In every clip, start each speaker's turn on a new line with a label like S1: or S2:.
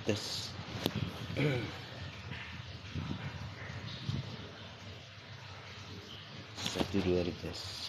S1: Tes. Satu dua tes.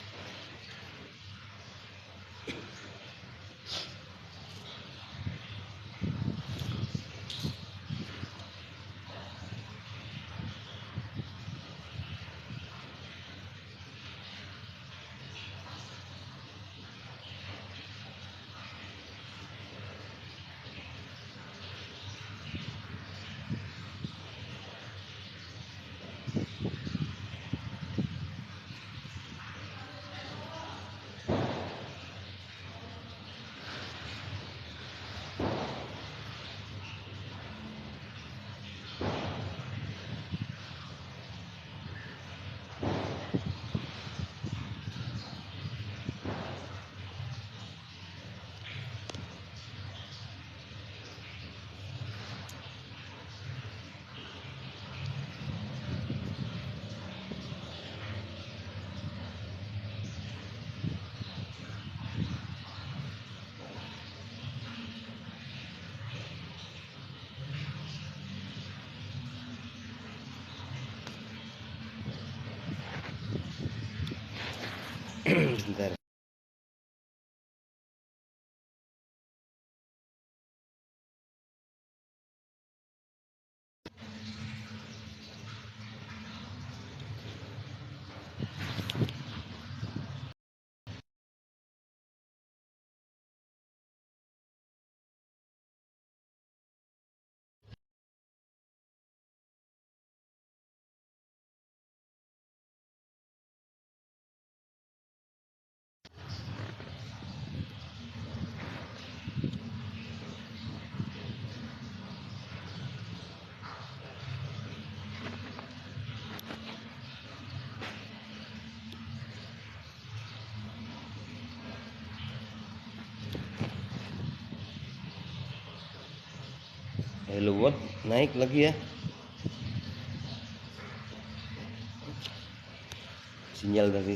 S1: Bentar. Hello Watt naik lagi ya. Sinyal tadi.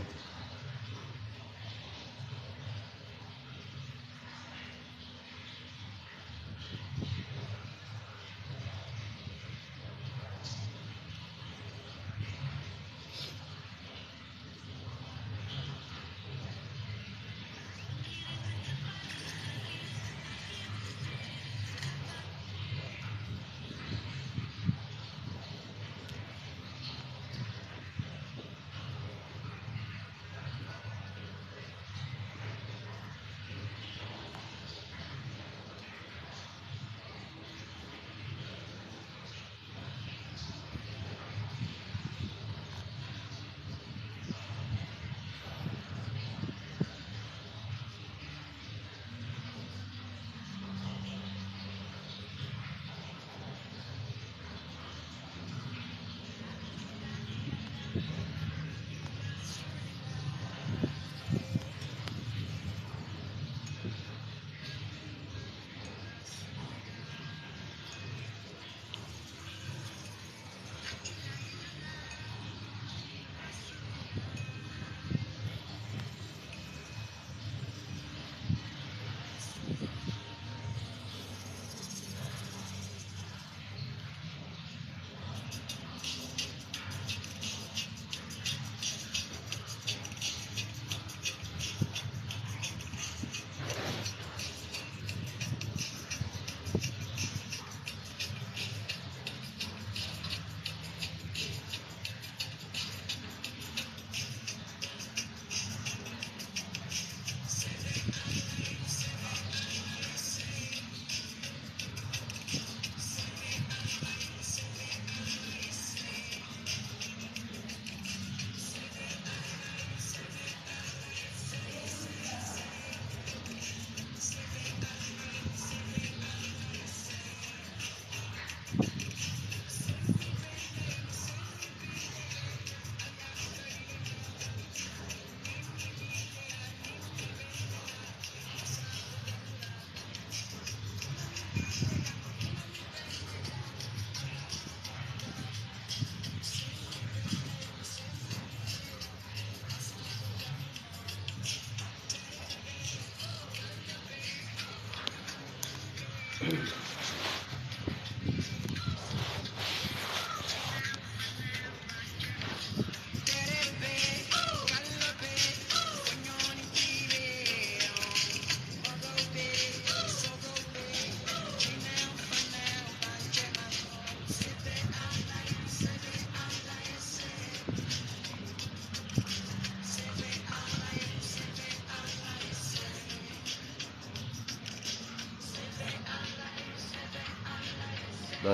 S1: Bang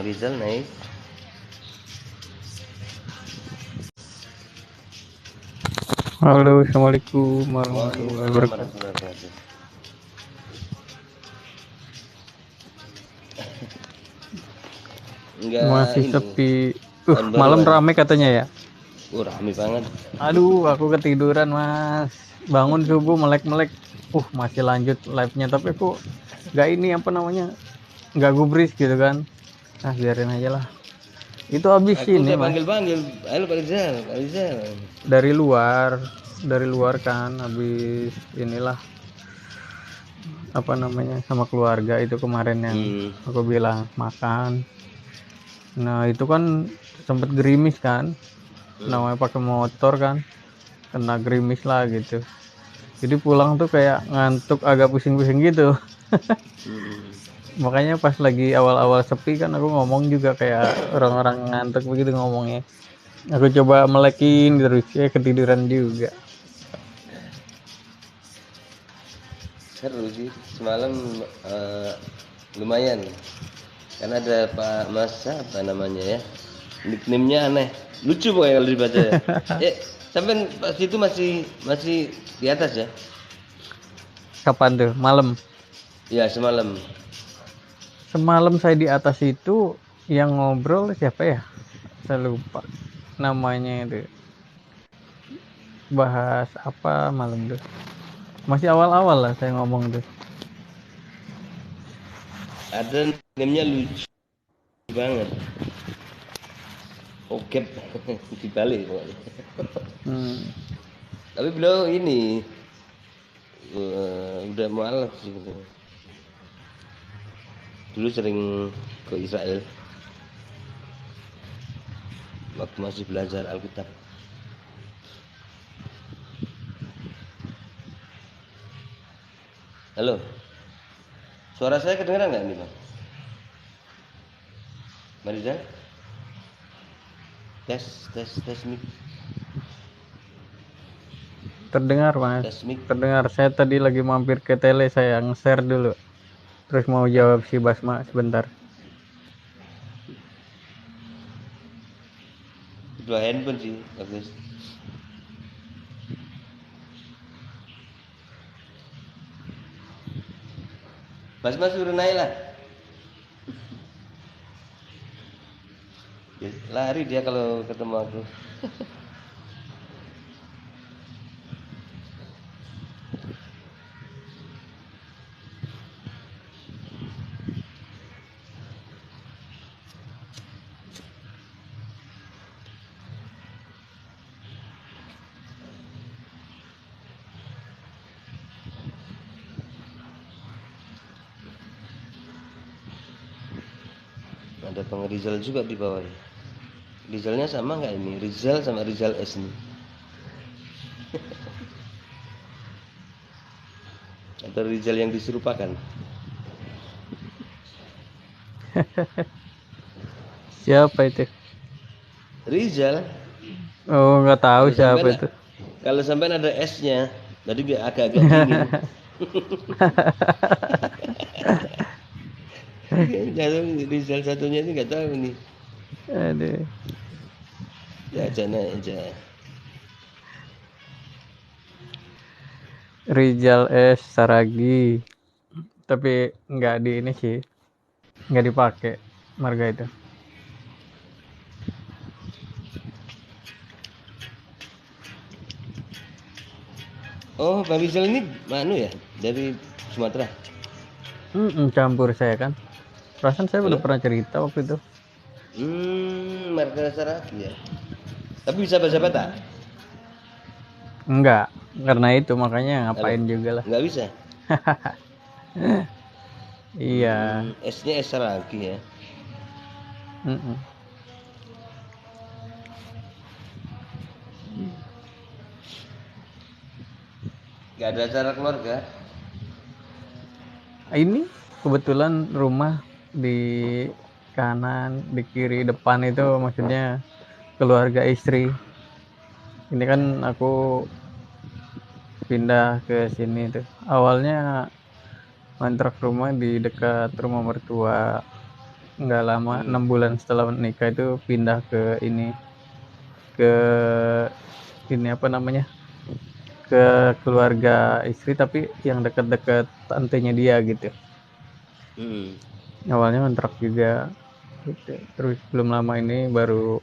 S1: Rizal naik.
S2: Halo, assalamualaikum warahmatullahi
S1: Waalaikumsalam
S2: wabarakatuh.
S1: warahmatullahi wabarakatuh. Enggak
S2: Masih
S1: ini.
S2: sepi.
S1: Tahun
S2: Malam
S1: baruan.
S2: rame katanya ya.
S1: Rame banget.
S2: Aduh, aku ketiduran mas. Bangun subuh melek-melek. Masih lanjut live-nya tapi aku nggak ini apa namanya, nggak gubris gitu kan. Biarin aja lah. Itu habis
S1: Aku
S2: ini
S1: udah
S2: mas.
S1: panggil-panggil. Halo Pak Rizal, Pak Rizal.
S2: Dari luar kan. Habis inilah apa namanya sama keluarga itu kemarin yang aku bilang makan. Nah itu kan sempet gerimis kan. Namanya pakai motor kan, kena gerimis lah gitu. Jadi pulang tuh kayak ngantuk, agak pusing-pusing gitu. Makanya pas lagi awal-awal sepi kan aku ngomong juga kayak orang-orang ngantuk begitu ngomongnya. Aku coba melekin terus ketiduran juga.
S1: Seru sih semalam, lumayan. Karena ada Pak Mas apa namanya ya, nickname-nya aneh, lucu pokoknya kalau dibaca ya. Sampai pas itu masih di atas ya?
S2: Kapan tuh? Malam.
S1: Ya semalam.
S2: Semalam saya di atas itu yang ngobrol siapa ya? Saya lupa namanya itu. Bahas apa malam tuh? Masih awal-awal lah saya ngomong tuh.
S1: Ada nickname-nya lucu banget. Oke, dibalik pokoknya. Tapi beliau ini udah mualaf sih beliau. Dulu sering ke Israel waktu masih belajar Alkitab. Halo, suara saya kedengeran nggak nih Bang? Mariza? Tes mic.
S2: Terdengar mas.
S1: Tes mic.
S2: Terdengar. Saya tadi lagi mampir ke tele, saya nge-share dulu. Terus mau jawab si Basma sebentar.
S1: Dua handphone sih bagus. Mas suruh naik lah. Lari dia kalau ketemu aku. Ada Bang Rizal juga di bawah. Rizalnya sama nggak ini? Rizal sama Rizal S nih. Atau Rizal yang diserupakan?
S2: Siapa itu?
S1: Rizal.
S2: Oh, nggak tahu
S1: Kalau
S2: siapa
S1: sampai
S2: itu.
S1: kalau sampai ada S-nya, tadi agak-agak dingin. Rizal satunya ini nggak tahu nih.
S2: Aduh.
S1: Ya jana aja.
S2: Rizal S Saragi. Tapi nggak di ini sih. Nggak dipakai marga itu.
S1: Oh, Bang Rizal ini manu ya? Dari Sumatera.
S2: Campur saya kan. Perasaan saya udah
S1: Halo?
S2: pernah cerita waktu itu.
S1: Marga Saragi ya. Tapi bisa bahasa Batak?
S2: Enggak, karena itu makanya ngapain juga lah.
S1: Nggak bisa.
S2: Iya.
S1: S-nya S lagi ya.
S2: Mm-mm.
S1: Gak ada acara keluarga.
S2: Ini kebetulan rumah di kanan, di kiri, depan itu maksudnya keluarga istri. Ini kan aku pindah ke sini tuh. Awalnya kontrak rumah di dekat rumah mertua. Nggak lama, 6 bulan setelah menikah itu pindah ke ke ini apa namanya? Ke keluarga istri tapi yang dekat-dekat tantenya dia gitu.
S1: Hmm.
S2: Awalnya kontrak juga gitu. Terus belum lama ini baru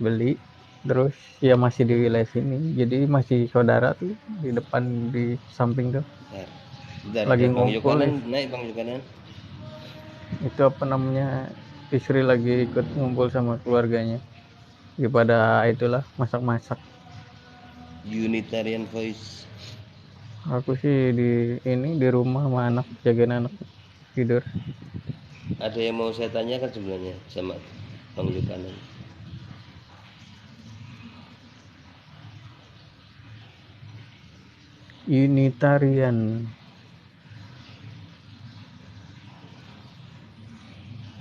S2: beli. Terus ya masih di wilayah sini. Jadi masih saudara tuh di depan di samping tuh
S1: Bentar,
S2: lagi
S1: ada Bang
S2: ngumpul
S1: Yokanan,
S2: ya.
S1: naik Bang Yokanan.
S2: Itu apa namanya? Istri lagi ikut ngumpul sama keluarganya. Daripada itulah masak-masak.
S1: Unitarian Voice.
S2: Aku sih di rumah sama anak jagain anak tidur.
S1: Ada yang mau saya tanyakan sebenarnya sama Bang Yokanan.
S2: Unitarian.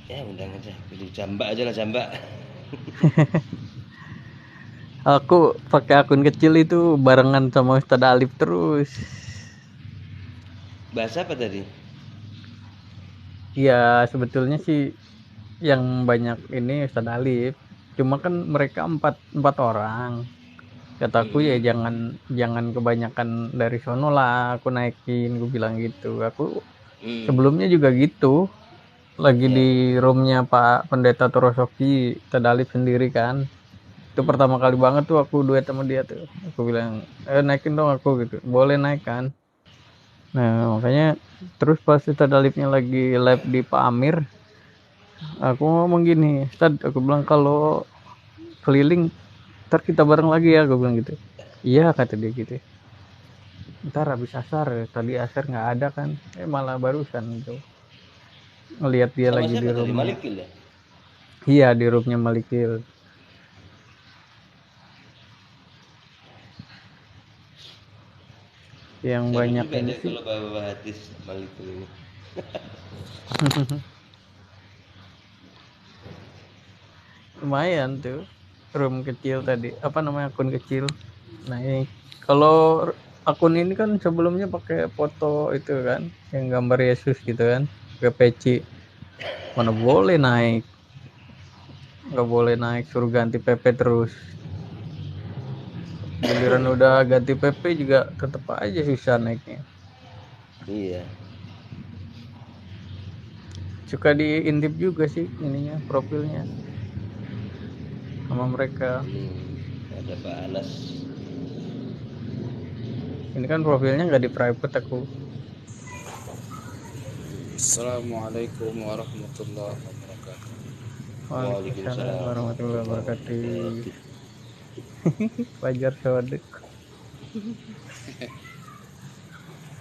S1: Ya undang aja, pilih jambak aja lah jambak.
S2: Aku pakai akun kecil itu barengan sama Ustadz Alif terus.
S1: Bahasa apa tadi?
S2: Ya sebetulnya sih yang banyak ini Ustadz Alif. Cuma kan mereka empat orang. Kataku ya jangan kebanyakan dari sono lah. Aku naikin, gue bilang gitu. Aku sebelumnya juga gitu. Lagi
S1: Ya.
S2: di roomnya Pak Pendeta Torosoki Ustadz Alif sendiri kan. Itu pertama kali banget tuh aku duet sama dia tuh. Aku bilang, naikin dong aku gitu. Boleh naik kan. Nah makanya terus pas Ustadz Alifnya lagi live di Pak Amir, aku ngomong gini, Ustadz, aku bilang kalau keliling ntar kita bareng lagi ya, aku bilang gitu. Iya kata dia gitu. Ntar habis asar, tadi asar nggak ada kan, malah barusan gitu. Ngelihat dia
S1: Sama
S2: lagi di
S1: siapa tadi?
S2: roomnya.
S1: Malikil ya?
S2: Iya di roomnya Malikil. Yang
S1: Seru
S2: banyak
S1: juga
S2: ini
S1: deh
S2: sih.
S1: kalau bawa hadis Malikil ini.
S2: Lumayan tuh room kecil tadi, apa namanya akun kecil. Nah ini kalau akun ini kan sebelumnya pakai foto itu kan, yang gambar Yesus gitu kan, ke peci. Mana boleh naik, nggak boleh naik, suruh ganti PP terus. Giliran udah ganti PP juga tetap aja susah naiknya.
S1: Iya.
S2: Suka diintip juga sih ininya profilnya sama mereka.
S1: Ini ada Pak Anas.
S2: Ini kan profilnya nggak di private aku.
S3: Assalamualaikum warahmatullahi wabarakatuh.
S2: Waalaikumsalam
S1: Waalaikumsalam
S2: warahmatullahi
S1: warahmatullahi
S2: wabarakatuh.
S1: wabarakatuh.
S2: Fajar Sodik.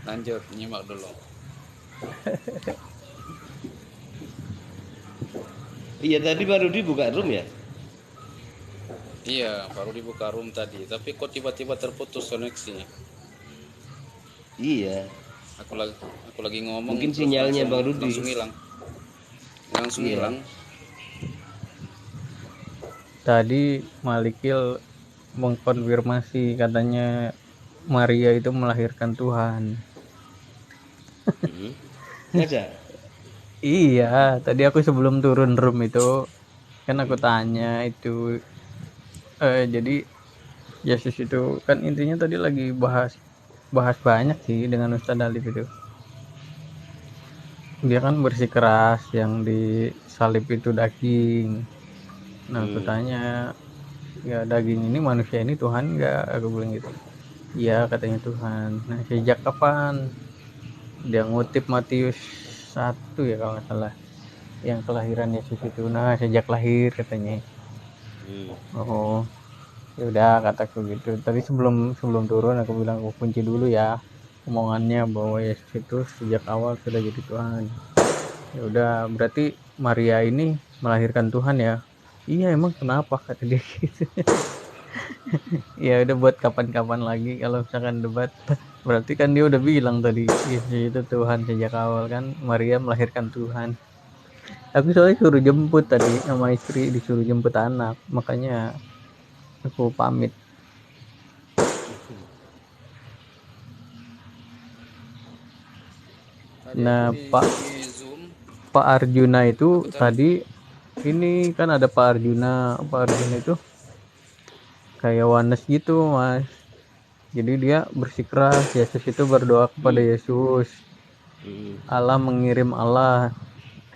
S3: Lanjut nyimak dulu.
S1: Iya tadi baru dibuka room ya?
S3: Iya, baru dibuka room tadi, tapi kok tiba-tiba terputus koneksinya.
S1: Iya.
S3: Aku lagi ngomong
S1: Mungkin
S3: terus
S1: sinyalnya Bang Rudi.
S3: langsung hilang. Langsung
S1: Iya.
S3: hilang.
S2: Tadi Malikil mengkonfirmasi katanya Maria itu melahirkan Tuhan.
S1: Ngajak?
S2: Iya, tadi aku sebelum turun room itu kan aku tanya itu jadi Yesus itu kan intinya tadi lagi bahas banyak sih dengan Ustadz Alif itu. Dia kan bersikeras yang disalib itu daging. Nah aku tanya, ya daging ini manusia ini Tuhan nggak? Aku bilang gitu. Iya katanya Tuhan. Nah sejak kapan? Dia ngutip Matius 1 ya kalau nggak salah, yang kelahiran Yesus itu. Nah sejak lahir katanya. Oh ya udah kataku gitu. Tadi sebelum turun aku bilang aku kunci dulu ya omongannya bahwa Yesus itu sejak awal sudah jadi Tuhan. Ya udah, berarti Maria ini melahirkan Tuhan ya. Iya, emang kenapa kata dia gitu. Ya udah, buat kapan-kapan lagi kalau misalkan debat. Berarti kan dia udah bilang tadi, Yesus itu Tuhan sejak awal kan, Maria melahirkan Tuhan. Aku soalnya suruh jemput tadi sama istri, disuruh jemput anak, makanya aku pamit.
S3: Tadi aku
S2: Nah,
S3: di Zoom,
S2: Pak Arjuna itu
S3: aku tanya,
S2: tadi, ini kan ada Pak Arjuna. Pak Arjuna itu kayak Wanes gitu, Mas. Jadi dia bersikeras, Yesus itu berdoa kepada Yesus.
S1: Hmm.
S2: Allah mengirim Allah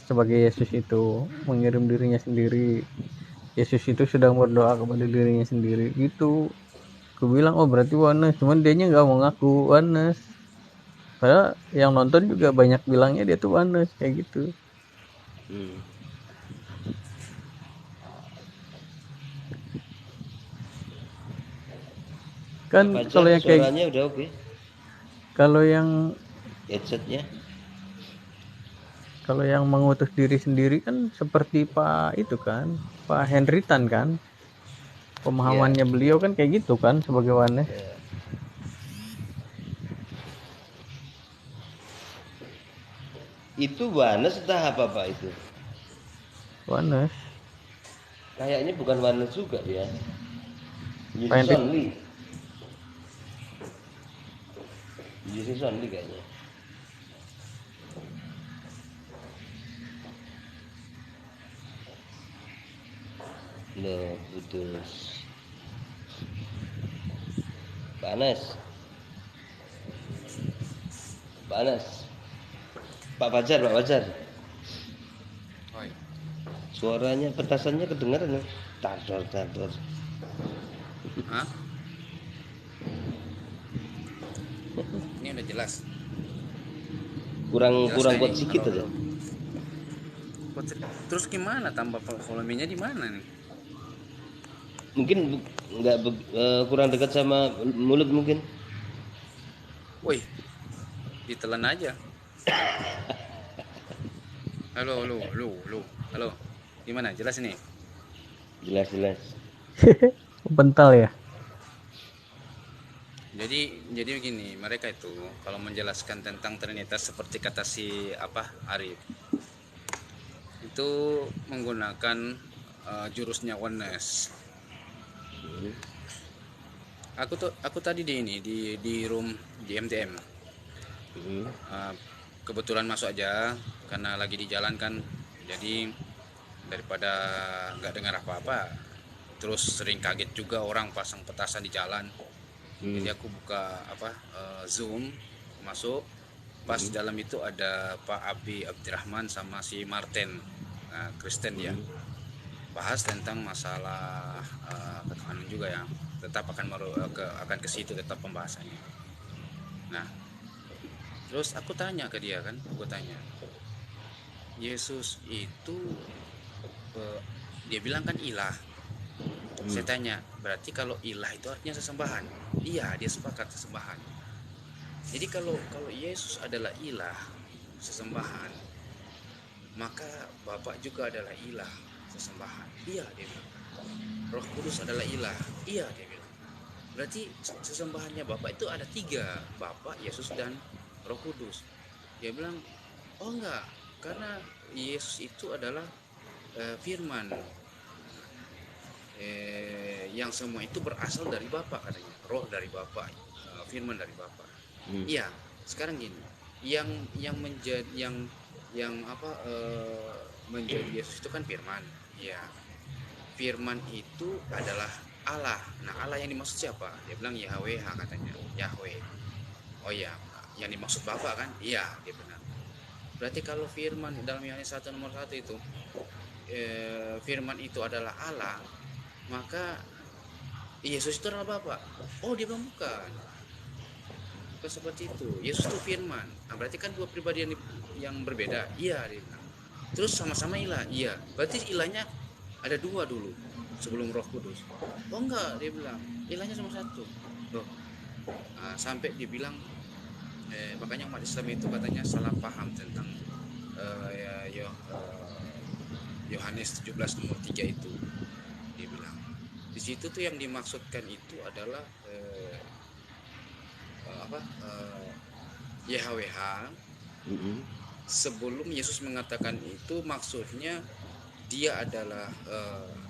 S2: sebagai Yesus itu mengirim dirinya sendiri. Yesus itu sedang berdoa kepada dirinya sendiri gitu. Aku bilang, oh berarti Wanes. Cuman dianya nggak mau ngaku Wanes. Padahal yang nonton juga banyak bilangnya dia tuh Wanes kayak gitu.
S1: Hmm.
S2: Kan
S1: Pak Fajar
S2: kalau yang kayak
S1: suaranya udah oke,
S2: kalau yang
S1: headsetnya.
S2: kalau yang mengutus diri sendiri kan seperti Pak itu kan, Pak Henry Tan kan.
S1: Iya.
S2: Pemahamannya beliau kan kayak gitu kan sebagai Wanes.
S1: Ya. Itu Wanes entah apa Pak itu.
S2: Wanes.
S1: Kayaknya bukan Wanes juga ya.
S2: Pak
S1: Jesus
S2: Henry.
S1: only. Jesus only kayaknya. Loh, putus. Panas. Panas. Pak Fajar, Pak Fajar.
S3: oi,
S1: Suaranya petasannya kedengaran ya? Tar, tar, tar, tar.
S3: hah? Ini udah jelas.
S1: Kurang
S3: Jelas
S1: kurang
S3: nggak
S1: kuat
S3: ini?
S1: sedikit
S3: Halo,
S1: aja.
S3: halo. Terus gimana tambah volumenya di mana nih?
S1: Mungkin nggak kurang dekat sama mulut mungkin.
S3: Woi, ditelan aja. Halo, halo, halo, halo, halo. Gimana? Jelas ini?
S1: Jelas jelas.
S2: Bental ya.
S3: Jadi begini, mereka itu kalau menjelaskan tentang Trinitas seperti kata si Arif itu menggunakan jurusnya oneness. Aku tadi di room di MTM. Kebetulan masuk aja karena lagi di jalan kan. Jadi daripada nggak dengar apa-apa, terus sering kaget juga orang pasang petasan di jalan. Jadi aku buka Zoom, masuk. Pas dalam itu ada Pak Abi Abdirrahman sama si Martin, Kristen dia. Bahas tentang masalah ketahanan juga ya. Tetap akan ke situ tetap pembahasannya. Nah, terus aku tanya ke dia kan, Yesus itu dia bilang kan ilah. Saya tanya, berarti kalau ilah itu artinya sesembahan? Iya, dia sepakat sesembahan. Jadi kalau Yesus adalah ilah, sesembahan, maka Bapa juga adalah ilah, sesembahan. Iya, dia bilang. Roh Kudus adalah ilah. Iya, dia bilang. Berarti sesembahannya Bapa itu ada 3, Bapa, Yesus, dan Roh Kudus. Dia bilang, oh enggak, karena Yesus itu adalah firman, yang semua itu berasal dari Bapa katanya, roh dari Bapa, firman dari Bapa. Iya, sekarang gini, yang menjadi menjadi Yesus itu kan firman. Iya, firman itu adalah Allah. Nah, Allah yang dimaksud siapa? Dia bilang Yahweh katanya, Yahweh. Oh iya, yang dimaksud Bapa kan? Iya, dia benar. Berarti kalau firman dalam Yohanes 1 nomor 1 itu firman itu adalah Allah, maka Yesus itu adalah Bapa. Oh, dia bilang bukan seperti itu. Yesus itu firman. Nah, berarti kan 2 pribadi yang berbeda. Iya, dia bilang. Terus sama-sama ilah. Iya. Berarti ilahnya ada 2 dulu sebelum Roh Kudus. Oh enggak, dia bilang. Ilahnya cuma 1. Loh. Sampai dibilang makanya umat Islam itu katanya salah paham tentang Yohanes 17 nomor 3 itu dia bilang. Di situ tuh yang dimaksudkan itu adalah YHWH. Sebelum Yesus mengatakan itu, maksudnya dia adalah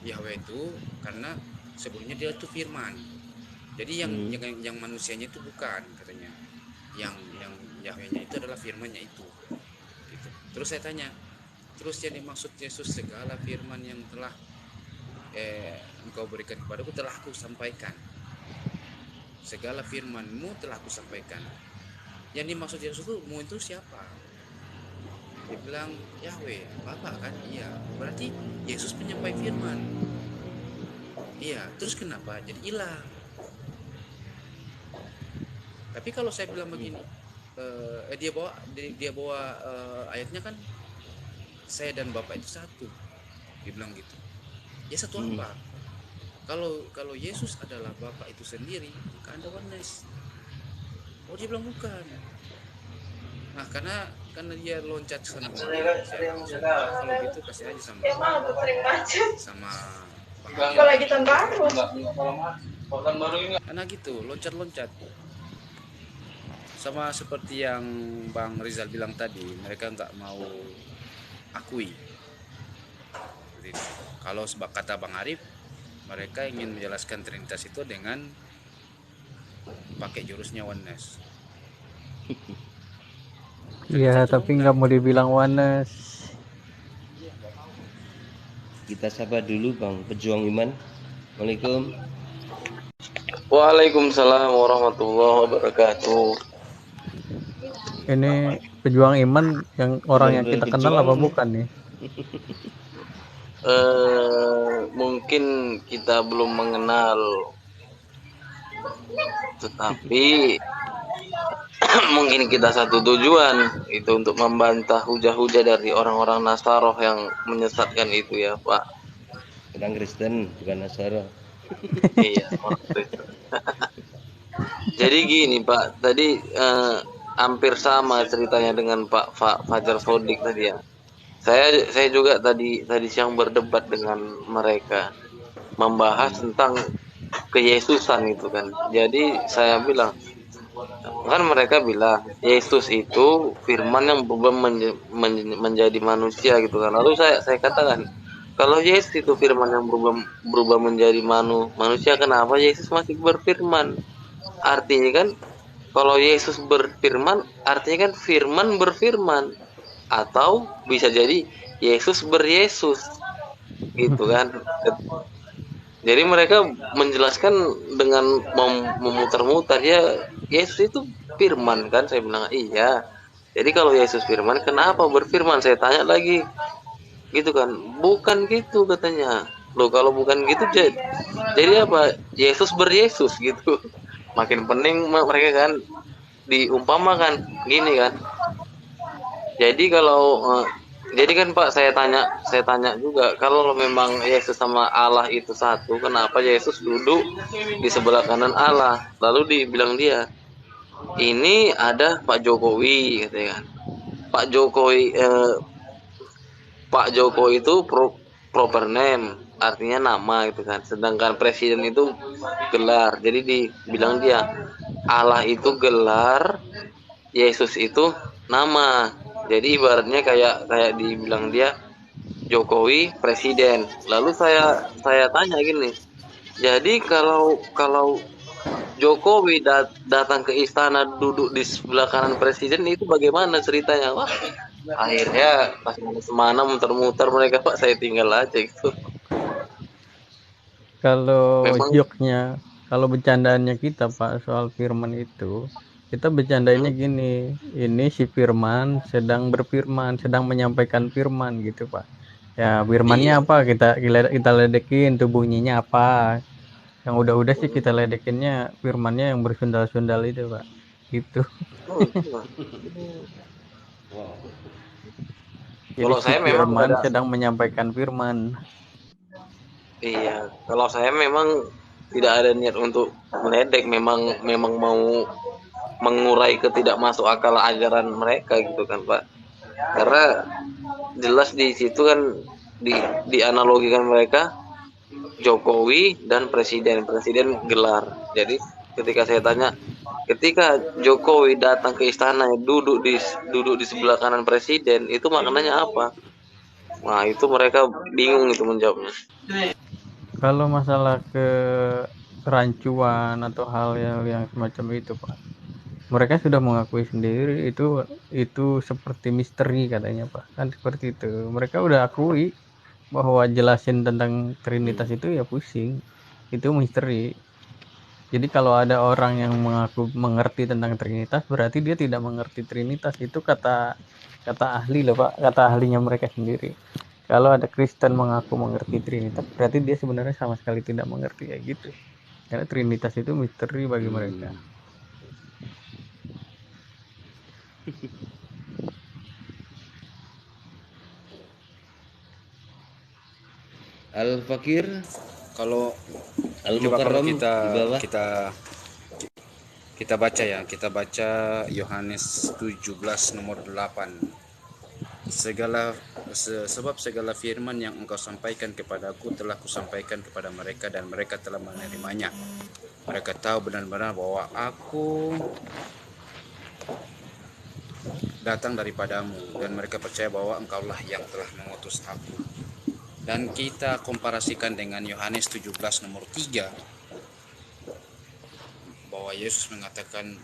S3: Yahweh itu karena sebelumnya dia itu firman. Jadi yang manusianya itu bukan, katanya. Yang Yahwehnya itu adalah firmannya itu. Gitu. Terus saya tanya, terus yang dimaksud Yesus, segala firman yang telah engkau berikan kepadaku telah aku sampaikan. Segala firmanmu telah aku sampaikan. Yang dimaksud Yesus itu siapa? Dia bilang Yahweh, Bapak kan? Iya. Berarti Yesus penyampai firman. Iya. Terus kenapa jadi ilah? Tapi kalau saya bilang begini, dia bawa ayatnya kan, saya dan Bapak itu satu. Dia bilang gitu. Ya satu apa? Kalau Yesus adalah Bapak itu sendiri, maka Anda oneness. Oh, dia bilang bukan. Nah, karena dia loncat ke sana kemari, saya langsung, kalau gitu kasih aja sama Bang lagi tahun baru. Karena gitu, loncat-loncat. Sama seperti yang Bang Rizal bilang tadi, mereka nggak mau akui. Jadi, kalau kata Bang Arif, mereka ingin menjelaskan Trinitas itu dengan pakai jurusnya oneness.
S2: Iya, tapi nggak mau dibilang oneness.
S1: Kita sapa dulu Bang Pejuang Iman. Waalaikumsalam.
S4: Waalaikumsalam warahmatullahi wabarakatuh.
S2: Ini Pejuang Iman yang orang yang kita kenal apa bukan nih?
S4: Mungkin kita belum mengenal, tetapi mungkin kita satu tujuan, itu untuk membantah hujah-hujah dari orang-orang Nasaroh yang menyesatkan itu ya Pak.
S1: Orang Kristen bukan Nasaroh.
S4: Iya, orang Kristen. Jadi gini Pak, tadi hampir sama ceritanya dengan Pak Fajar Sodik tadi ya. Saya juga tadi siang berdebat dengan mereka, membahas tentang keyesusan itu kan. Jadi saya bilang, kan mereka bilang Yesus itu firman yang berubah menjadi manusia gitu kan. Lalu saya katakan, kalau Yesus itu firman yang berubah menjadi manusia, kenapa Yesus masih berfirman? Artinya kan kalau Yesus berfirman, artinya kan firman berfirman, atau bisa jadi Yesus beryesus gitu kan. Jadi mereka menjelaskan dengan memutar-mutar, ya Yesus itu firman kan. Saya bilang iya. Jadi kalau Yesus firman, kenapa berfirman? Saya tanya lagi gitu kan. Bukan gitu katanya. Loh, kalau bukan gitu jadi apa? Yesus beryesus gitu. Makin pening mereka kan, diumpamakan gini kan. Jadi jadi kan Pak, saya tanya juga, kalau memang Yesus sama Allah itu satu, kenapa Yesus duduk di sebelah kanan Allah? Lalu dibilang dia, ini ada Pak Jokowi katanya kan. Pak Jokowi itu proper name, artinya nama gitu kan. Sedangkan presiden itu gelar. Jadi dibilang dia, Allah itu gelar, Yesus itu nama. Jadi ibaratnya kayak dibilang dia Jokowi presiden. Lalu saya tanya gini, jadi kalau Jokowi datang ke istana duduk di sebelah kanan presiden, itu bagaimana ceritanya? Wah, akhirnya pas mana muter-muter mereka Pak, saya tinggal aja gitu.
S2: Kalau joknya, kalau bercandaannya kita Pak soal firman itu, kita bercandanya gini, ini si firman sedang berfirman, sedang menyampaikan firman gitu Pak. Ya firmannya apa, kita ledekin tuh bunyinya apa. Yang udah sih kita ledekinnya firmannya yang bersundal-sundal itu Pak. Gitu. Jadi
S4: kalau
S2: si
S4: saya memang
S2: firman sedang menyampaikan firman.
S4: Iya, kalau saya memang tidak ada niat untuk meledek, memang mau mengurai ketidakmasuk akal ajaran mereka gitu kan Pak. Karena jelas di situ kan dianalogikan mereka Jokowi dan presiden gelar. Jadi ketika saya tanya, ketika Jokowi datang ke istana duduk di sebelah kanan presiden, itu maknanya apa? Nah, itu mereka bingung itu menjawabnya.
S2: Kalau masalah ke kerancuan atau hal yang semacam itu, Pak, mereka sudah mengakui sendiri itu seperti misteri katanya, Pak, kan seperti itu. Mereka udah akui bahwa jelasin tentang Trinitas itu ya pusing, itu misteri. Jadi kalau ada orang yang mengaku mengerti tentang Trinitas, berarti dia tidak mengerti Trinitas. Itu kata ahli loh, Pak, kata ahlinya mereka sendiri. Kalau ada Kristen mengaku mengerti Trinitas, berarti dia sebenarnya sama sekali tidak mengerti, ya gitu. Karena Trinitas itu misteri bagi mereka.
S1: Al-Fakir,
S3: Kalau coba kalau
S1: Al-Mukarram di
S3: kita
S1: bawah.
S3: kita baca ya, kita baca Yohanes 17 nomor 8. Sebab segala firman yang engkau sampaikan kepadaku telah kusampaikan kepada mereka, dan mereka telah menerimanya. Mereka tahu benar-benar bahwa aku datang daripadamu, dan mereka percaya bahwa engkaulah yang telah mengutus aku. Dan kita komparasikan dengan Yohanes 17 nomor 3, bahwa Yesus mengatakan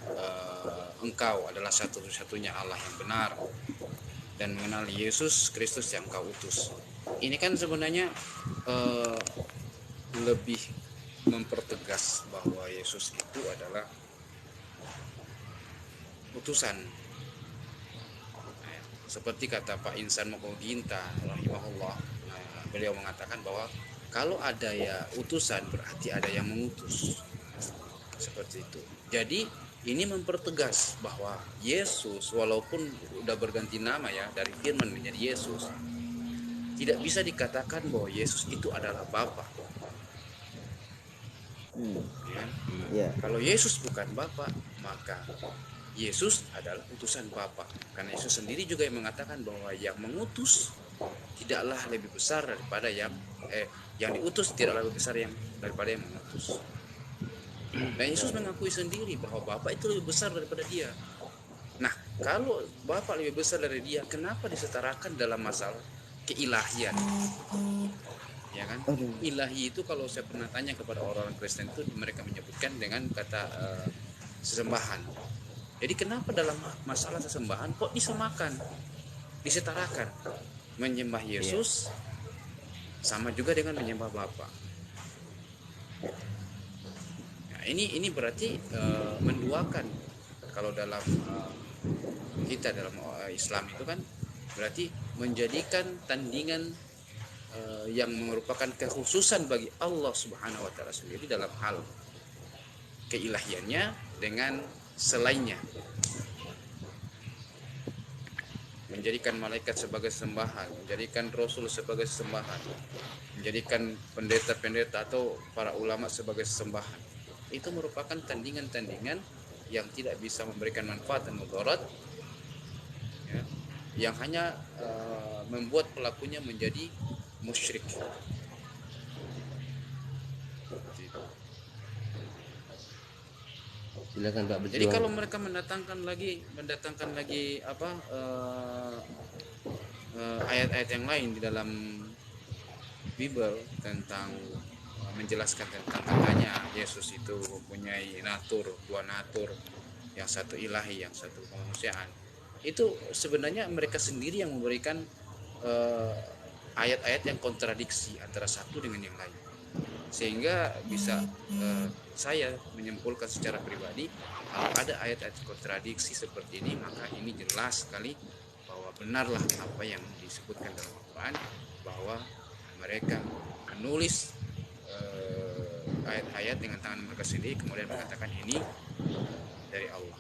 S3: engkau adalah satu-satunya Allah yang benar, dan mengenal Yesus Kristus yang kau utus. Ini kan sebenarnya lebih mempertegas bahwa Yesus itu adalah utusan. Seperti kata Pak Insan Mokoginta rahimahullah, beliau mengatakan bahwa kalau ada ya utusan berarti ada yang mengutus. Seperti itu. Jadi ini mempertegas bahwa Yesus walaupun udah berganti nama ya dari Firman menjadi Yesus, tidak bisa dikatakan bahwa Yesus itu adalah Bapa. Ya. Kalau Yesus bukan Bapa, maka Yesus adalah utusan Bapa. Karena Yesus sendiri juga yang mengatakan bahwa yang mengutus tidaklah lebih besar daripada yang diutus tidaklah lebih besar daripada yang mengutus. Dan Yesus mengakui sendiri bahwa Bapa itu lebih besar daripada dia. Nah, kalau Bapa lebih besar dari dia, kenapa disetarakan dalam masalah keilahian? Ya kan? Ilahi itu kalau saya pernah tanya kepada orang Kristen itu, mereka menyebutkan dengan kata sesembahan. Jadi kenapa dalam masalah sesembahan kok disamakan, disetarakan? Menyembah Yesus sama juga dengan menyembah Bapa. Ini berarti menduakan. Kalau dalam kita dalam Islam itu kan berarti menjadikan tandingan yang merupakan kekhususan bagi Allah Subhanahu wa taala sendiri dalam hal keilahiannya dengan selainnya. Menjadikan malaikat sebagai sembahan, menjadikan rasul sebagai sembahan, menjadikan pendeta-pendeta atau para ulama sebagai sembahan. Itu merupakan tandingan-tandingan yang tidak bisa memberikan manfaat dan mudarat, ya, yang hanya membuat pelakunya menjadi musyrik.
S1: Silakan Pak berjuang.
S3: Jadi kalau mereka mendatangkan lagi ayat-ayat yang lain di dalam Bible tentang menjelaskan tentang katanya Yesus itu mempunyai dua natur, yang satu ilahi, yang satu kemanusiaan. Itu sebenarnya mereka sendiri yang memberikan ayat-ayat yang kontradiksi antara satu dengan yang lain, sehingga bisa saya menyimpulkan secara pribadi, kalau ada ayat-ayat kontradiksi seperti ini, maka ini jelas sekali bahwa benarlah apa yang disebutkan dalam Al-Quran, bahwa mereka menulis ayat-ayat dengan tangan mereka sendiri, kemudian mengatakan ini dari Allah.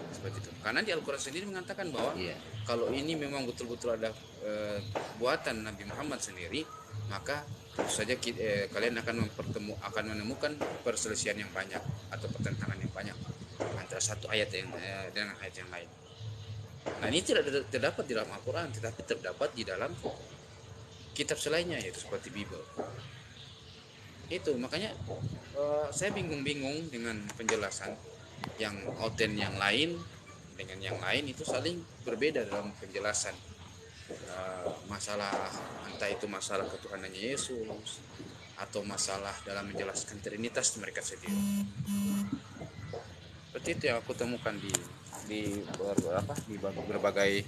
S3: Seperti itu. Karena di Al-Quran sendiri mengatakan bahwa kalau ini memang betul-betul ada buatan Nabi Muhammad sendiri, maka tentu saja kalian akan menemukan perselisihan yang banyak atau pertentangan yang banyak antara satu ayat dengan ayat yang lain. Nah ini tidak terdapat di dalam Al-Quran, tetapi terdapat di dalam kitab selainnya, yaitu seperti Bible. Itu makanya saya bingung-bingung dengan penjelasan yang oten yang lain dengan yang lain itu saling berbeda dalam penjelasan masalah, entah itu masalah ketuhanannya Yesus atau masalah dalam menjelaskan Trinitas mereka sendiri. Seperti itu yang aku temukan di berbagai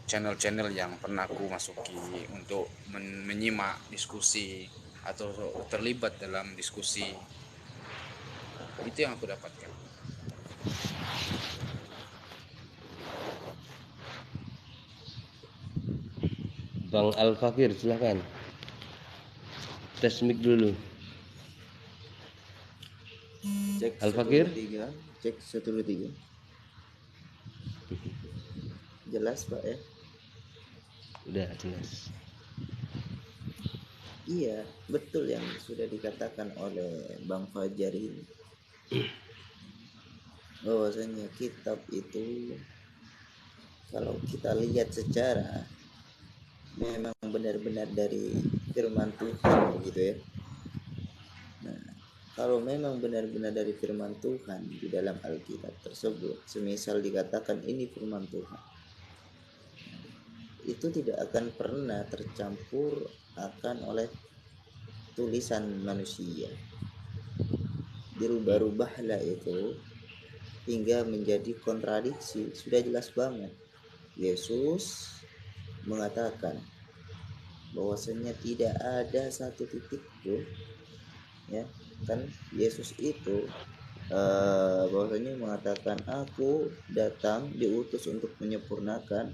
S3: channel-channel yang pernah aku masuki untuk menyimak diskusi atau terlibat dalam diskusi. Itu yang aku dapatkan.
S1: Bang Al-Fakir silahkan. Tes mic dulu.
S5: Cek
S1: Al-Fakir?
S5: 123, cek 123. Jelas Pak ya?
S1: Udah jelas.
S5: Iya, betul yang sudah dikatakan oleh Bang Fajar ini. Bahwasanya kitab itu kalau kita lihat secara memang benar-benar dari firman Tuhan gitu ya. Nah, kalau memang benar-benar dari firman Tuhan di dalam Alkitab tersebut, semisal dikatakan ini firman Tuhan, itu tidak akan pernah tercampur akan oleh tulisan manusia. Dirubah-rubahlah itu hingga menjadi kontradiksi. Sudah jelas banget. Yesus mengatakan bahwasanya tidak ada satu titik pun, ya kan, Yesus itu bahwasanya mengatakan aku datang diutus untuk menyempurnakan,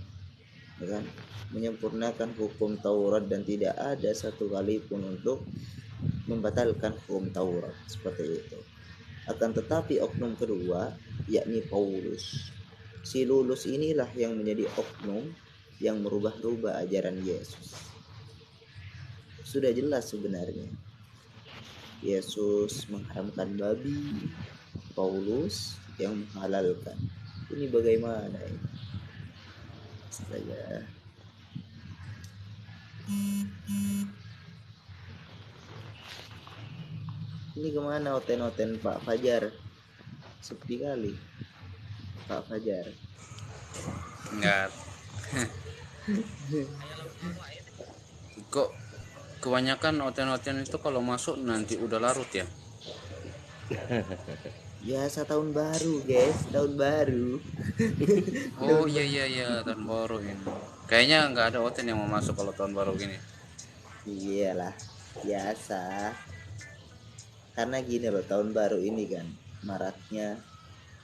S5: ya kan, menyempurnakan hukum Taurat dan tidak ada satu kali pun untuk membatalkan hukum Taurat, seperti itu. Akan tetapi oknum kedua, yakni Paulus, si lulus inilah yang menjadi oknum yang merubah-rubah ajaran Yesus. Sudah jelas sebenarnya Yesus mengharamkan babi, Paulus yang menghalalkan. Ini bagaimana ini? Astaga. Ini kemana oten-oten Pak Fajar? Sepi kali Pak Fajar.
S3: Enggak. Kok kebanyakan oten-oten itu kalau masuk nanti udah larut ya?
S5: Biasa tahun baru guys, tahun baru.
S3: Oh iya tahun baru ini. Kayaknya nggak ada oten yang mau masuk kalau tahun baru gini.
S5: Iyalah, biasa. Karena gini loh, tahun baru ini kan maraknya,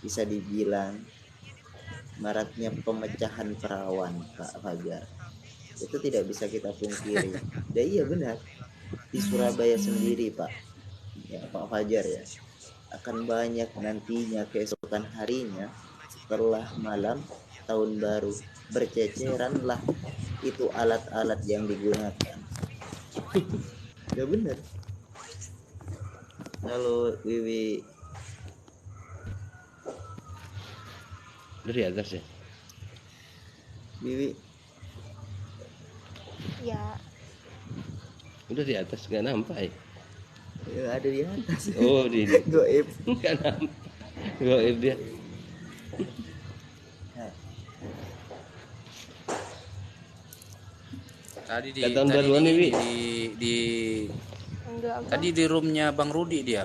S5: bisa dibilang maraknya pemecahan perawan Pak Fajar. Itu tidak bisa kita pungkiri. Ya iya benar. Di Surabaya sendiri Pak, ya Pak Fajar ya, akan banyak nantinya keesokan harinya setelah malam tahun baru berceceranlah itu alat-alat yang digunakan. Ya benar. Halo Wiwi.
S1: Dari atas ya.
S5: Wiwi.
S6: Ya,
S1: Udah di atas nggak nampak ya?
S5: Ya, ada di atas.
S1: Oh di
S5: Goib.
S1: nggak nampak. Goib dia.
S3: Tadi di
S1: Tahun
S3: tadi
S1: baruan
S3: di,
S1: ini, Wi.
S3: di
S6: enggak apa.
S3: tadi di roomnya Bang Rudi dia.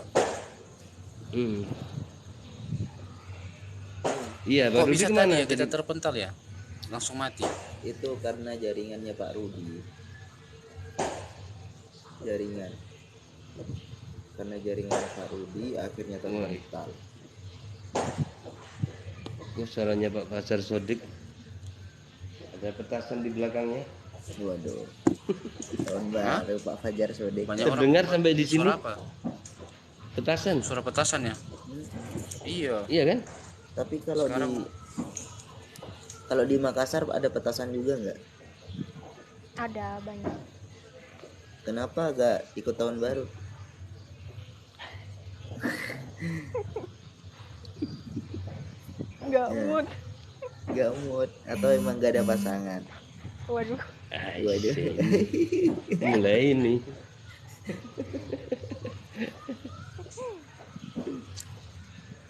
S1: Iya,
S3: Kok
S1: baru
S3: bisa
S1: di mana
S3: tadi ya kita
S1: tadi?
S3: terpental ya? Langsung mati.
S5: Itu karena jaringannya Pak Rudi. Jaringan. Karena jaringan Pak Rudi akhirnya terpental.
S1: Oh, suaranya Pak Fajar Sodik. Ada petasan di belakangnya.
S5: Waduh. Tahun baru Pak Fajar Sodik.
S3: Banyak
S1: Terdengar sampai di sini.
S3: Suara apa?
S1: Petasan.
S3: Suara petasan ya? Iya.
S1: Iya kan?
S5: Tapi kalau
S3: Sekarang-
S5: di Makassar ada petasan juga nggak?
S6: Ada banyak.
S5: Kenapa nggak ikut tahun baru?
S6: Enggak
S5: Ya.
S6: mood.
S5: Gak mood atau emang gak ada pasangan?
S6: Waduh.
S5: Waduh.
S1: Aisyah, mulai ini.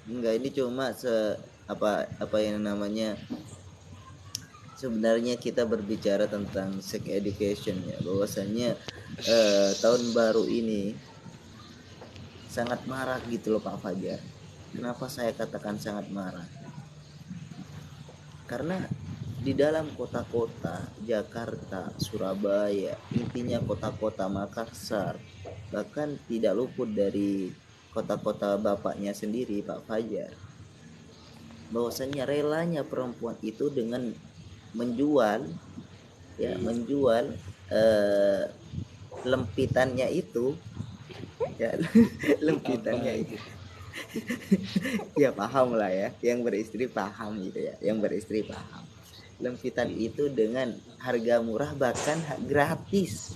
S5: Enggak, ini cuma apa yang namanya, sebenarnya kita berbicara tentang sex education ya, bahwasannya tahun baru ini sangat marak gitu loh Pak Fajar. Kenapa saya katakan sangat marak? Karena di dalam kota-kota Jakarta, Surabaya, intinya kota-kota Makassar, bahkan tidak luput dari kota-kota bapaknya sendiri Pak Fajar, bahwasannya relanya perempuan itu dengan menjual menjual lempitannya itu ya. Lempitannya itu ya paham lah ya, yang beristri paham gitu ya, yang beristri paham. Lempitan itu dengan harga murah, bahkan gratis,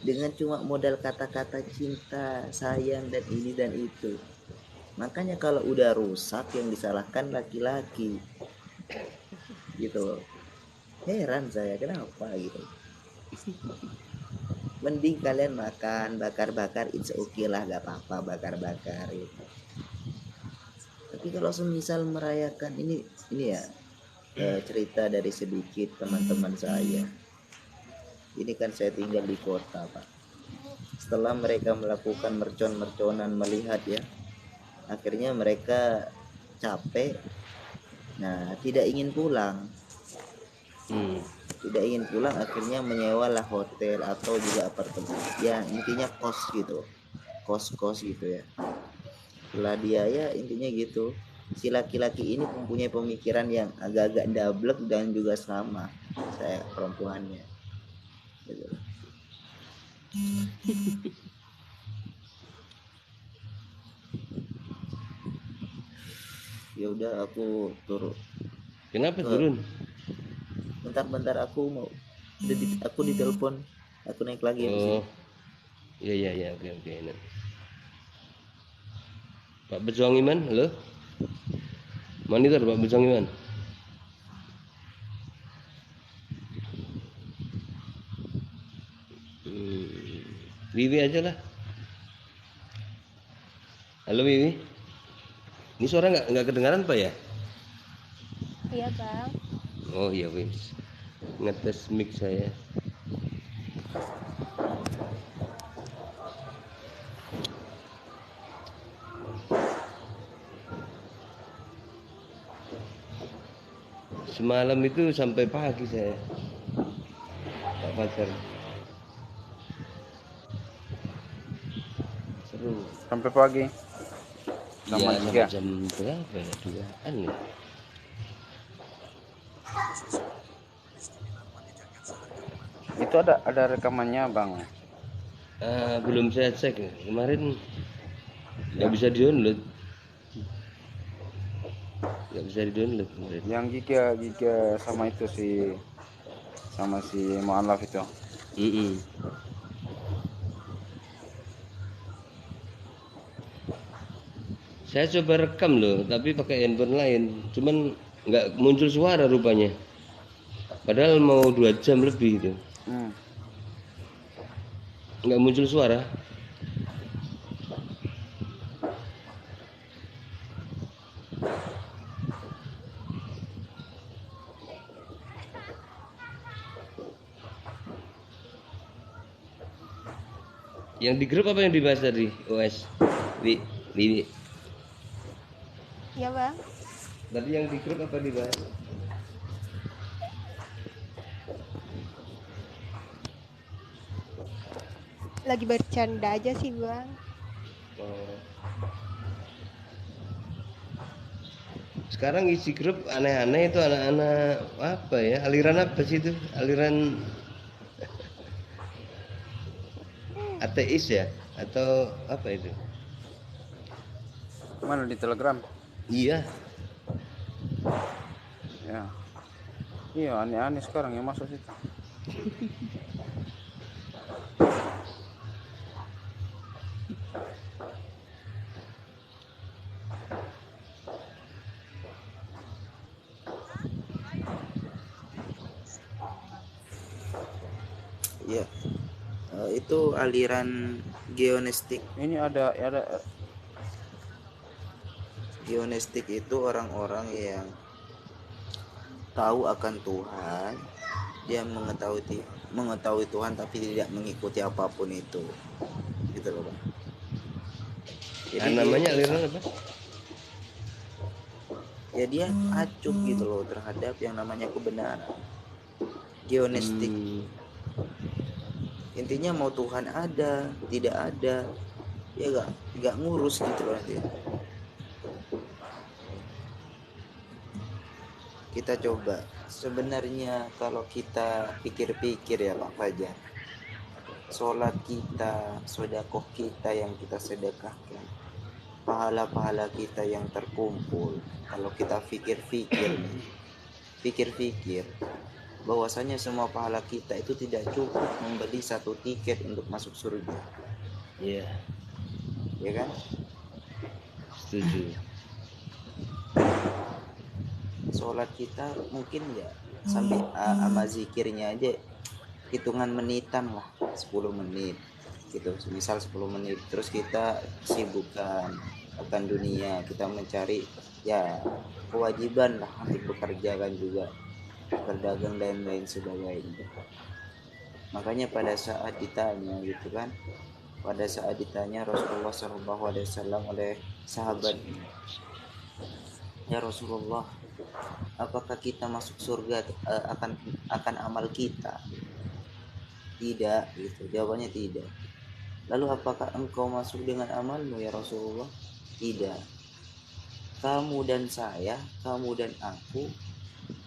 S5: dengan cuma modal kata-kata cinta, sayang, dan ini dan itu. Makanya kalau udah rusak yang disalahkan laki-laki gitu loh. Heran saya kenapa gitu. Mending kalian makan bakar-bakar, it's okay lah, gak apa-apa bakar-bakar gitu. Tapi kalau semisal merayakan ini ya cerita dari sedikit teman-teman saya. Ini kan saya tinggal di kota Pak. Setelah mereka melakukan mercon-merconan, melihat ya, akhirnya mereka capek. Nah, tidak ingin pulang. Tidak ingin pulang, akhirnya menyewalah hotel atau juga apartemen. Ya intinya kos gitu, kos-kos gitu ya. Setelah dia ya intinya gitu. Si laki-laki ini mempunyai pemikiran yang agak-agak dablek dan juga sama saya perempuannya. Gitu. Ya udah aku turun.
S1: Kenapa turun?
S5: Bentar aku mau aku ditelepon, aku naik lagi.
S1: Oh iya oke. Pak Bejuang Iman, halo, monitor Pak Bejuang Iman. Wiwi aja lah. Halo Wiwi, ini suara nggak kedengaran Pak ya?
S6: Iya bang.
S1: Oh iya wis, ngetes mic saya. Semalam itu sampai pagi saya, Pak Fajar. Seru.
S3: Sampai pagi.
S1: Iya, sampai jam berapa ya? 2-an ya?
S3: Itu ada rekamannya bang.
S1: Belum saya cek ya. Kemarin nggak bisa di-download. Kemarin.
S3: Yang Giga sama itu sama si Mu'alaf itu.
S1: Saya coba rekam loh, tapi pakai handphone lain. Cuman nggak muncul suara rupanya. Padahal mau 2 jam lebih itu. Nggak muncul suara. Yang di grup apa yang dibahas tadi? OS. Wi.
S6: Iya bang.
S1: Tadi yang di grup apa dibahas?
S6: Lagi bercanda aja sih bang.
S1: Sekarang isi grup aneh-aneh itu anak-anak apa ya? Aliran apa sih itu? Aliran ateis ya? Atau apa itu?
S3: Mana di Telegram?
S1: Iya.
S3: Ya. Iya aneh-aneh sekarang yang masuk situ.
S5: Ya, itu aliran geonistik.
S3: Ini ada
S5: Geonistik itu orang-orang yang tahu akan Tuhan, dia mengetahui Tuhan tapi tidak mengikuti apapun itu, gitu loh Bang. Jadi
S1: namanya
S5: dia,
S1: aliran apa?
S5: ya dia acuh gitu loh terhadap yang namanya kebenaran. Geonistik. Intinya mau Tuhan ada, tidak ada, ya nggak ngurus gitu loh dia. Kita coba sebenarnya kalau kita pikir-pikir ya Pak Fajar, sholat kita, sedekah kita yang kita sedekahkan, pahala-pahala kita yang terkumpul, kalau kita pikir-pikir bahwasanya semua pahala kita itu tidak cukup membeli satu tiket untuk masuk surga.
S1: Iya,
S5: Ya kan?
S1: setuju.
S5: Sholat kita mungkin ya sampai sama zikirnya aja hitungan menitan lah, 10 menit gitu, misal 10 menit. Terus kita sibukkan akan dunia, kita mencari ya kewajiban lah untuk bekerja kan juga, berdagang dan lain sebagainya. Makanya pada saat ditanya gitu kan, pada saat ditanya Rasulullah SAW oleh sahabatnya, ya Rasulullah, apakah kita masuk surga akan amal kita? Tidak, gitu. Jawabannya tidak. Lalu apakah engkau masuk dengan amalmu ya Rasulullah? Tidak. Kamu dan saya, kamu dan aku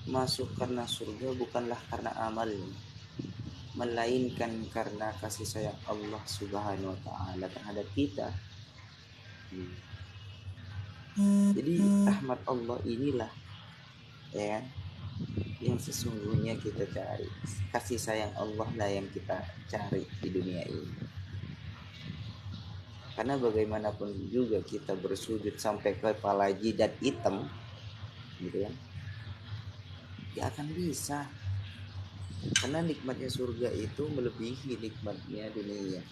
S5: masuk karena surga bukanlah karena amalnya, melainkan karena kasih sayang Allah Subhanahu wa taala terhadap kita. Jadi rahmat Allah inilah ya yang sesungguhnya kita cari. Kasih sayang Allah lah yang kita cari di dunia ini. Karena bagaimanapun juga kita bersujud sampai kepala jidat hitam gitu kan, gak akan bisa. Karena nikmatnya surga itu melebihi nikmatnya dunia.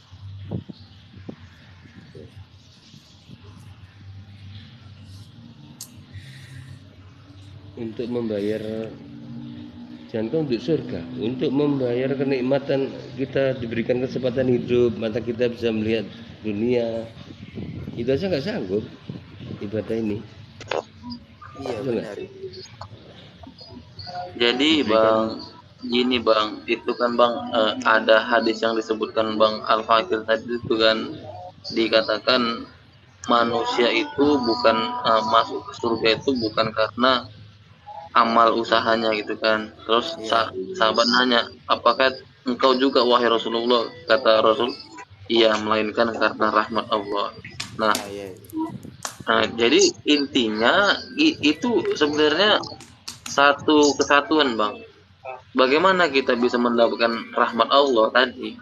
S1: Untuk membayar, jangan untuk surga, untuk membayar kenikmatan kita diberikan kesempatan hidup, mata kita bisa melihat dunia, itu aja nggak sanggup ibadah ini.
S5: Iya
S1: Betul
S5: benar.
S4: Jadi Bang, gini Bang, itu kan Bang, ada hadis yang disebutkan Bang Al-Fakir tadi itu kan, dikatakan manusia itu bukan masuk ke surga itu bukan karena amal usahanya gitu kan. Terus
S5: Iya.
S4: sahabat nanya, apakah engkau juga wahai Rasulullah? Kata Rasul, iya, melainkan karena rahmat Allah. Nah,
S5: Iya.
S4: jadi intinya itu sebenarnya satu kesatuan Bang. Bagaimana kita bisa mendapatkan rahmat Allah tadi?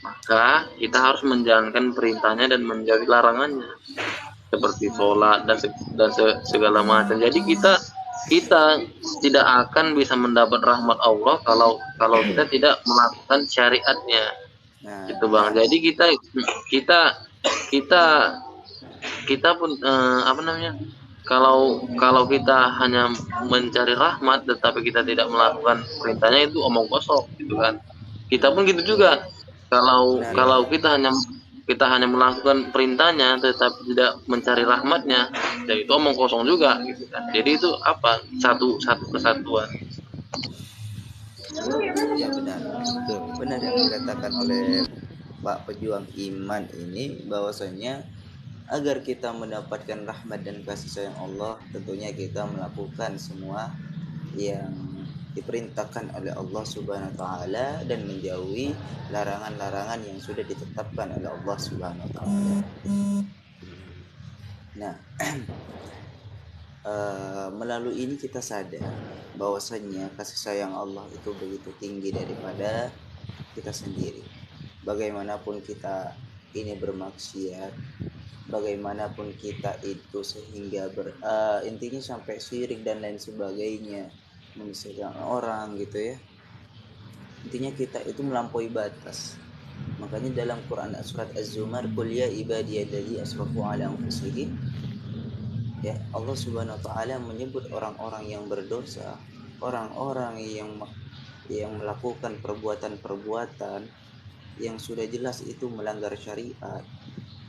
S4: Maka kita harus menjalankan perintahnya dan menjauhi larangannya, seperti sholat dan segala macam. Jadi kita tidak akan bisa mendapat rahmat Allah kalau kita tidak melakukan syariatnya,
S5: Nah,
S4: gitu Bang. Jadi kita kita kita pun apa namanya? Kalau kita hanya mencari rahmat tetapi kita tidak melakukan perintahnya, itu omong kosong gitu kan. Kita pun gitu juga. Kalau kita hanya melakukan perintahnya tetapi tidak mencari rahmatnya, ya itu omong kosong juga gitu kan. Jadi itu apa? Satu kesatuan.
S5: ya benar. Benar yang dikatakan oleh Pak Pejuang Iman ini, bahwasanya agar kita mendapatkan rahmat dan kasih sayang Allah, tentunya kita melakukan semua yang diperintahkan oleh Allah Subhanahu wa taala dan menjauhi larangan-larangan yang sudah ditetapkan oleh Allah Subhanahu wa taala. Nah, melalui ini kita sadar bahwasanya kasih sayang Allah itu begitu tinggi daripada kita sendiri. Bagaimanapun kita ini bermaksiat, bagaimanapun kita itu sehingga intinya sampai syirik dan lain sebagainya, menyusahkan orang gitu ya. Intinya kita itu melampaui batas. Makanya dalam Quran surat Az-Zumar, qul ya ibadiyalladzina asrafu ala anfusihim, ya Allah Subhanahu wa taala menyebut orang-orang yang berdosa, orang-orang yang melakukan perbuatan-perbuatan yang sudah jelas itu melanggar syariat,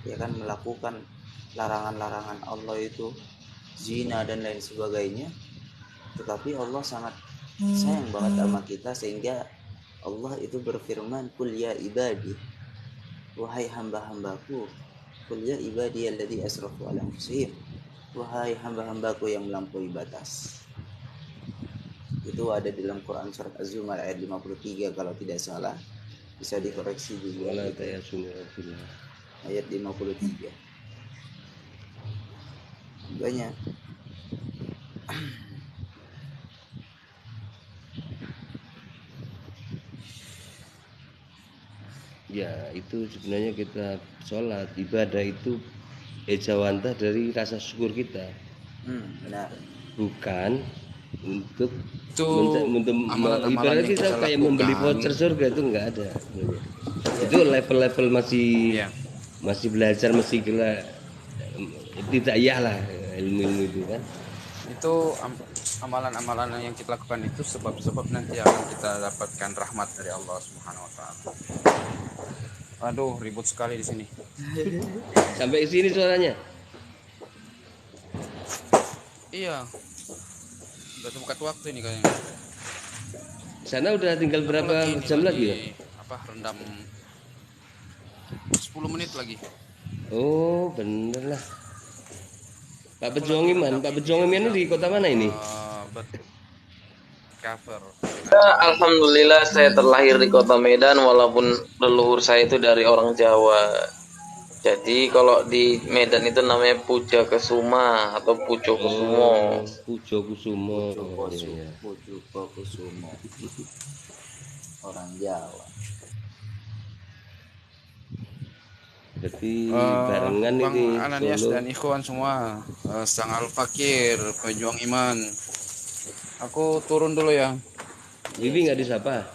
S5: ya kan, melakukan larangan-larangan Allah itu zina dan lain sebagainya. Tetapi Allah sangat sayang banget sama kita, sehingga Allah itu berfirman, qul ya ibadi, wahai hamba-hambaku, qul ya ibadi alladzi asrafu ala anfusihim, wahai hamba-hambaku yang melampaui batas. Itu ada di dalam Quran surat Az-Zumar ayat 53 kalau tidak salah, bisa dikoreksi juga.
S1: Wala
S5: Gitu.
S1: ta'yasunillah.
S5: Ayat 53 banyak.
S1: Ya, itu sebenarnya kita sholat, ibadah itu ejawantah dari rasa syukur kita,
S5: Benar.
S1: bukan untuk
S3: Itu amalan-amalan
S1: ibarat
S3: yang
S1: kita
S3: kita
S1: kayak membeli
S3: lakukan.
S1: voucher surga, itu enggak ada sebenarnya. Itu level-level masih
S3: Iya.
S1: masih belajar, masih gila, tidak iyalah ilmu itu kan.
S3: Itu amalan-amalan yang kita lakukan itu sebab-sebab nanti akan kita dapatkan rahmat dari Allah Subhanahu wa taala. Aduh, ribut sekali di sini.
S1: Sampai sini suaranya.
S3: Iya. Udah tepat waktu ini kayaknya.
S1: Sana udah tinggal berapa
S3: Ini
S1: jam lagi ya?
S3: Apa rendam 10 menit lagi.
S1: Oh, bener lah. Pak Pejuang Iman ini di kota mana ini?
S3: Cover.
S4: Alhamdulillah saya terlahir di kota Medan walaupun leluhur saya itu dari orang Jawa. Jadi kalau di Medan itu namanya Puja Kesuma atau Pujo Kusumo.
S1: Pujo Kusumo.
S5: Pujo Kusumo. Orang Jawa.
S1: Jadi barengan
S3: Bang
S1: ini
S3: Ananias
S1: Solo.
S3: dan Ikhwan semua, Sang Al Fakir, pejuang iman. Aku turun dulu ya.
S1: Bibi nggak disapa?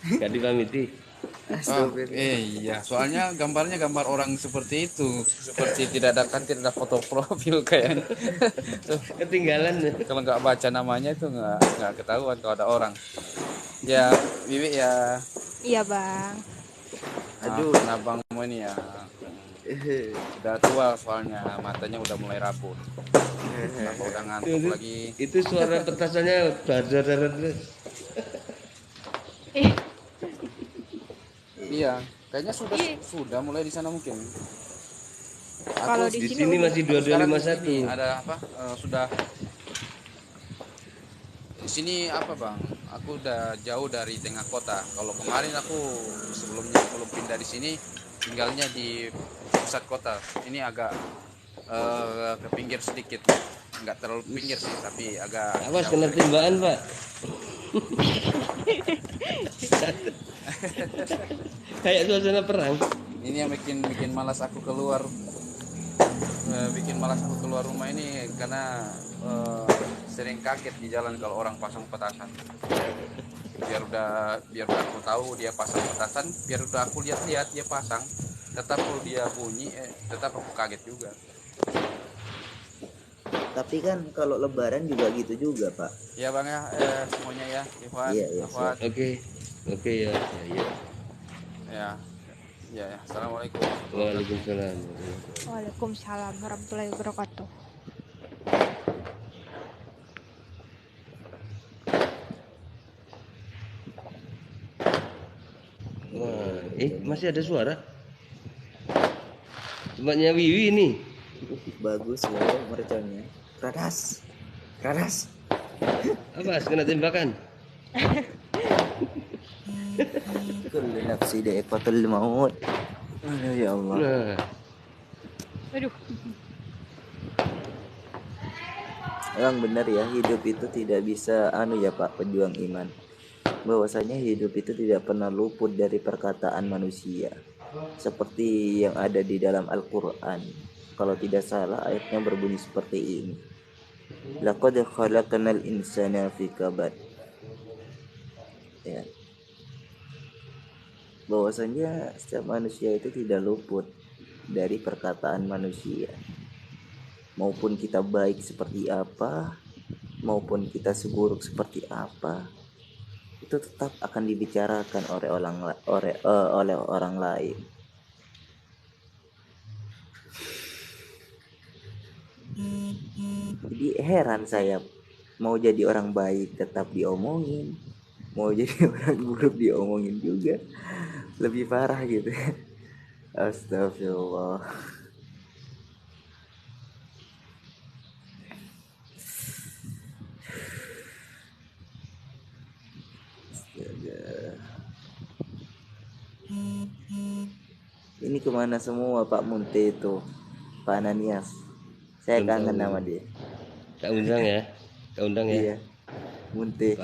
S1: Nggak dipamiti?
S3: Iya, soalnya gambarnya gambar orang seperti itu, seperti tidak ada foto profil kayak.
S1: Ketinggalan.
S3: Kalau nggak baca namanya itu nggak ketahuan kalau ada orang. Ya, Bibi ya.
S6: Iya bang.
S3: Aduh, abangmu ini ya. Udah tua soalnya, matanya udah mulai rabun. Kenapa udah ngantuk lagi?
S1: Itu suara petasannya badar terus.
S3: Iya, kayaknya sudah mulai di sana mungkin.
S6: Kalau
S1: Di
S6: di
S1: sini
S6: sini
S1: masih
S3: Sekarang di
S1: 2251.
S3: sini ada apa? Sudah di sini apa bang? Aku udah jauh dari tengah kota. Kalau kemarin aku sebelum pindah di sini tinggalnya di pusat kota. Ini agak ke pinggir sedikit, nggak terlalu pinggir sih, tapi agak.
S1: Awas
S3: jauh
S1: kena
S3: dari-
S1: tembakan, Pak. Kayak suasana perang.
S3: Ini yang bikin malas aku keluar. Bikin malas aku keluar rumah ini karena sering kaget di jalan kalau orang pasang petasan. Biar udah aku tahu dia pasang petasan, biar udah aku lihat dia pasang, tetap kalau dia bunyi tetap aku kaget juga.
S5: Tapi kan kalau lebaran juga gitu juga, Pak.
S3: Ya bang ya, semuanya ya, Ikhwan,
S5: Iya,
S3: Akhwat.
S1: Oke ya.
S3: Ya. Assalamualaikum.
S1: Waalaikumsalam.
S6: Waalaikumsalam warahmatullahi wabarakatuh.
S1: Wah, masih ada suara? Tempatnya Wiwi ini.
S5: Bagus loh merconnya. Radas.
S1: Apa? Kena tembakan?
S5: Kullu nafsi dha'iqatul maut. Aduh, ya Allah.
S1: Nah,
S6: Aduh.
S5: Emang benar ya, hidup itu tidak bisa ya Pak pejuang iman. Bahwasanya hidup itu tidak pernah luput dari perkataan manusia. Seperti yang ada di dalam Al-Qur'an. Kalau tidak salah ayatnya berbunyi seperti ini. Laqad khalaqnal insana fi kabad. ya, bahwasanya setiap manusia itu tidak luput dari perkataan manusia. Maupun kita baik seperti apa, maupun kita seburuk seperti apa, itu tetap akan dibicarakan oleh orang lain. Jadi heran saya, mau jadi orang baik tetap diomongin, mau jadi orang buruk diomongin juga, lebih parah gitu. Astagfirullah. Astaga. Ini kemana semua Pak Munte itu, Pak Ananias? Saya
S1: Belum
S5: kangen
S1: tahu.
S5: sama dia.
S1: Tak undang ya. Tak undang ya.
S5: Iya, Munte.